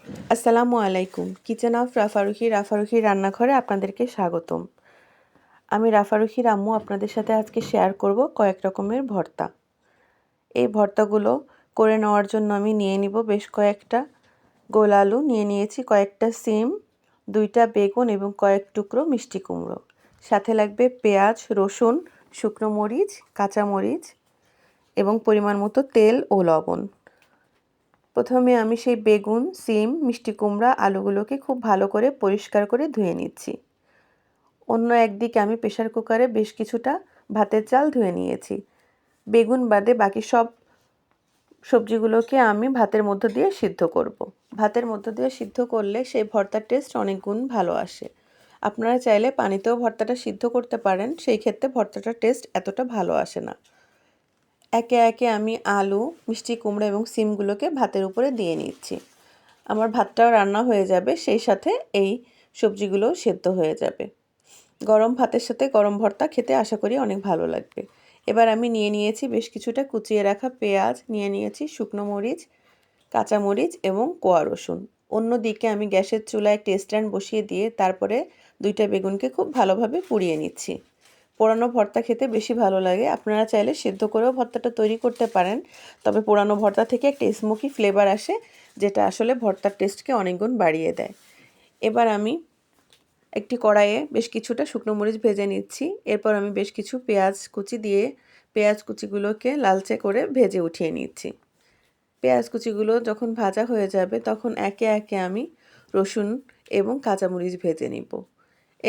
আসসালামু আলাইকুম। Kitchen of রাফারুখি রান্নাঘরে আপনাদেরকে স্বাগতম। আমি রাফারুখির আম্মু আপনাদের সাথে আজকে শেয়ার করব কয়েক রকমের ভর্তা। এই ভর্তাগুলো করে নেওয়ার জন্য আমি নিয়ে নিব বেশ কয়েকটা গোল আলু, নিয়ে নিয়েছি কয়েকটা সিম, 2টা বেগুন এবং কয়েক টুকরো মিষ্টি কুমড়ো। সাথে লাগবে পেঁয়াজ, রসুন, শুকনো মরিচ, কাঁচা মরিচ এবং পরিমাণ মতো তেল ও লবণ। প্রথমে আমি সেই বেগুন, সিম, মিষ্টি কুমড়া, আলুগুলোকে খুব ভালো করে পরিষ্কার করে ধুয়ে নিচ্ছি। অন্য একদিকে আমি প্রেসার কুকারে বেশ কিছুটা ভাতের চাল ধুয়ে নিয়েছি। বেগুন বাদে বাকি সব সবজিগুলোকে আমি ভাতের মধ্য দিয়ে সিদ্ধ করব। ভাতের মধ্য দিয়ে সিদ্ধ করলে সেই ভর্তার টেস্ট অনেক গুণ ভালো আসে। আপনারা চাইলে পানিতেও ভর্তাটা সিদ্ধ করতে পারেন, সেই ক্ষেত্রে ভর্তাটার টেস্ট এতটা ভালো আসে না। একে একে আমি আলু, মিষ্টি কুমড়া এবং সিমগুলোকে ভাতের উপরে দিয়ে নিচ্ছি। আমার ভাতটাও রান্না হয়ে যাবে, সেই সাথে এই সবজিগুলোও সেদ্ধ হয়ে যাবে। গরম ভাতের সাথে গরম ভর্তা খেতে আশা করি অনেক ভালো লাগবে। এবার আমি নিয়ে নিয়েছি বেশ কিছুটা কুচিয়ে রাখা পেঁয়াজ, নিয়ে নিয়েছি শুকনো মরিচ, কাঁচা মরিচ এবং কোয়া রসুন। অন্যদিকে আমি গ্যাসের চুলায় একটি স্ট্যান্ড বসিয়ে দিয়ে তারপরে 2টা বেগুনকে খুব ভালোভাবে পুড়িয়ে নিচ্ছি। পোড়ানো ভর্তা খেতে বেশি ভালো লাগে। আপনারা চাইলে সেদ্ধ করেও ভর্তাটা তৈরি করতে পারেন, তবে পোড়ানো ভর্তা থেকে একটা স্মোকি ফ্লেভার আসে, যেটা আসলে ভর্তার টেস্টকে অনেক গুণ বাড়িয়ে দেয়। এবার আমি একটি কড়াইয়ে বেশ কিছুটা শুকনো মরিচ ভেজে নিচ্ছি। এরপর আমি বেশ কিছু পেঁয়াজ কুচি দিয়ে পেঁয়াজ কুচিগুলোকে লালচে করে ভেজে উঠিয়ে নিচ্ছি। পেঁয়াজ কুচিগুলো যখন ভাজা হয়ে যাবে তখন একে একে আমি রসুন এবং কাঁচামরিচ ভেজে নিব।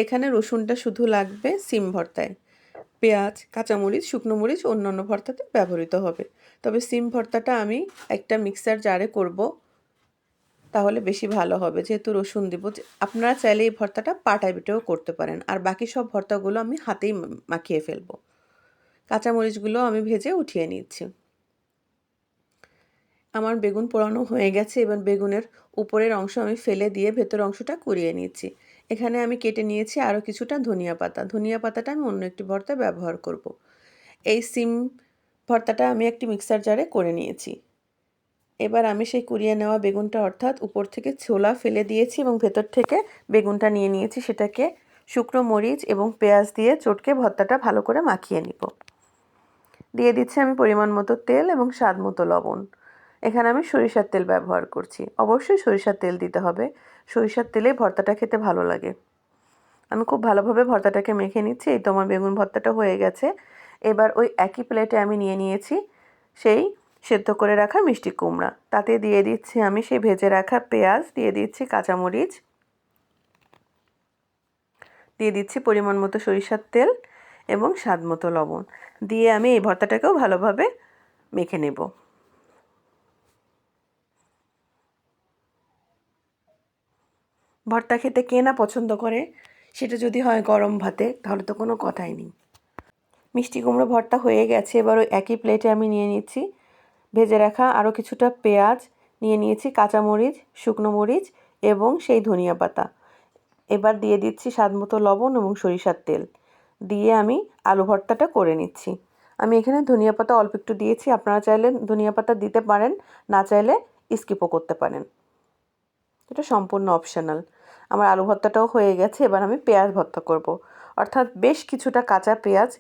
এখানে রসুনটা শুধু লাগবে সিম ভর্তায়। পেঁয়াজ, কাঁচামরিচ, শুকনো মরিচ অন্যান্য ভর্তাতে ব্যবহৃত হবে। তবে সিম ভর্তাটা আমি একটা মিক্সার জারে করব, তাহলে বেশি ভালো হবে, যেহেতু রসুন দিব। আপনারা চাইলে এই ভর্তাটা পাটায় বেটেও করতে পারেন, আর বাকি সব ভর্তাগুলো আমি হাতেই মাখিয়ে ফেলবো। কাঁচামরিচগুলো আমি ভেজে উঠিয়ে নিচ্ছি। আমার বেগুন পোড়ানো হয়ে গেছে। এবার বেগুনের উপরের অংশ আমি ফেলে দিয়ে ভেতর অংশটা কুড়িয়ে নিচ্ছি। এখানে আমি কেটে নিয়েছি আরও কিছুটা ধনিয়া পাতা। ধনিয়া পাতাটা আমি অন্য একটি ভর্তায় ব্যবহার করব। এই সিম ভর্তাটা আমি একটি মিক্সার জারে করে নিয়েছি। এবার আমি সেই কুড়িয়ে নেওয়া বেগুনটা, অর্থাৎ উপর থেকে ছোলা ফেলে দিয়েছি এবং ভেতর থেকে বেগুনটা নিয়ে নিয়েছি, সেটাকে শুকনো মরিচ এবং পেঁয়াজ দিয়ে চটকে ভর্তাটা ভালো করে মাখিয়ে নিব। দিয়ে দিচ্ছি আমি পরিমাণ মতো তেল এবং স্বাদ মতো লবণ। এখানে আমি সরিষার তেল ব্যবহার করছি। অবশ্যই সরিষার তেল দিতে হবে, সরিষার তেলেই ভর্তাটা খেতে ভালো লাগে। আমি খুব ভালোভাবে ভর্তাটাকে মেখে নিচ্ছি। এই তো আমার বেগুন ভর্তাটা হয়ে গেছে। এবার ওই একই প্লেটে আমি নিয়ে নিয়েছি সেই সেদ্ধ করে রাখা মিষ্টি কুমড়া। তাতে দিয়ে দিচ্ছি আমি সেই ভেজে রাখা পেঁয়াজ, দিয়ে দিচ্ছি কাঁচামরিচ, দিয়ে দিচ্ছি পরিমাণ মতো সরিষার তেল এবং স্বাদ মতো লবণ। দিয়ে আমি এই ভর্তাটাকেও ভালোভাবে মেখে নেব। ভর্তা খেতে কে না পছন্দ করে, সেটা যদি হয় গরম ভাতে, তাহলে তো কোনো কথাই নেই। মিষ্টি কুমড়ো ভর্তা হয়ে গেছে। এবার ওই একই প্লেটে আমি নিয়ে নিচ্ছি ভেজে রাখা আরও কিছুটা পেঁয়াজ, নিয়ে নিয়েছি কাঁচামরিচ, শুকনো মরিচ এবং সেই ধনিয়া পাতা। এবার দিয়ে দিচ্ছি স্বাদ মতো লবণ এবং সরিষার তেল। দিয়ে আমি আলু ভর্তাটা করে নিচ্ছি। আমি এখানে ধনিয়া পাতা অল্প একটু দিয়েছি, আপনারা চাইলে ধনিয়া পাতা দিতে পারেন, না চাইলে স্কিপও করতে পারেন, এটা সম্পূর্ণ অপশনাল। আমার আলু ভর্তাটাও হয়ে গেছে। এবার আমি পেঁয়াজ ভর্তা করব, অর্থাৎ বেশ কিছুটা কাঁচা পেঁয়াজ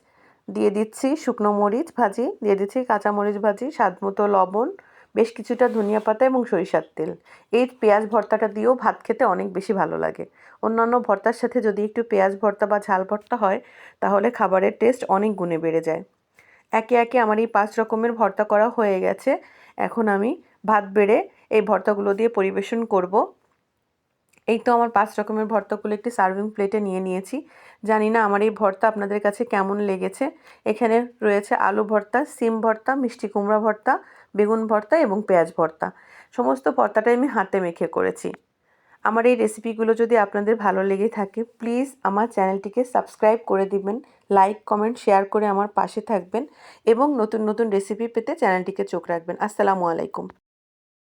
দিয়ে দিচ্ছি, শুকনো মরিচ ভাজি দিয়ে দিচ্ছি, কাঁচা মরিচ ভাজি, স্বাদ মতো লবণ, বেশ কিছুটা ধনিয়া পাতা এবং সরিষার তেল। এই পেঁয়াজ ভর্তাটা দিয়েও ভাত খেতে অনেক বেশি ভালো লাগে। অন্যান্য ভর্তার সাথে যদি একটু পেঁয়াজ ভর্তা বা ঝাল ভর্তা হয়, তাহলে খাবারের টেস্ট অনেক গুণে বেড়ে যায়। একে একে আমার এই 5 রকমের ভর্তা করা হয়ে গেছে। এখন আমি ভাত বেড়ে এই ভর্তাগুলো দিয়ে পরিবেশন করব। এই তো আমার 5 রকমের ভর্তাগুলো একটি সার্ভিং প্লেটে নিয়ে নিয়েছি। জানি না আমার এই ভর্তা আপনাদের কাছে কেমন লেগেছে। এখানে রয়েছে আলু ভর্তা, সিম ভর্তা, মিষ্টি কুমড়া ভর্তা, বেগুন ভর্তা এবং পেঁয়াজ ভর্তা। সমস্ত ভর্তাটাই আমি হাতে মেখে করেছি। আমার এই রেসিপিগুলো যদি আপনাদের ভালো লেগে থাকে, প্লিজ আমার চ্যানেলটিকে সাবস্ক্রাইব করে দিবেন, লাইক, কমেন্ট, শেয়ার করে আমার পাশে থাকবেন এবং নতুন নতুন রেসিপি পেতে চ্যানেলটিকে চোখ রাখবেন। আসসালামু আলাইকুম।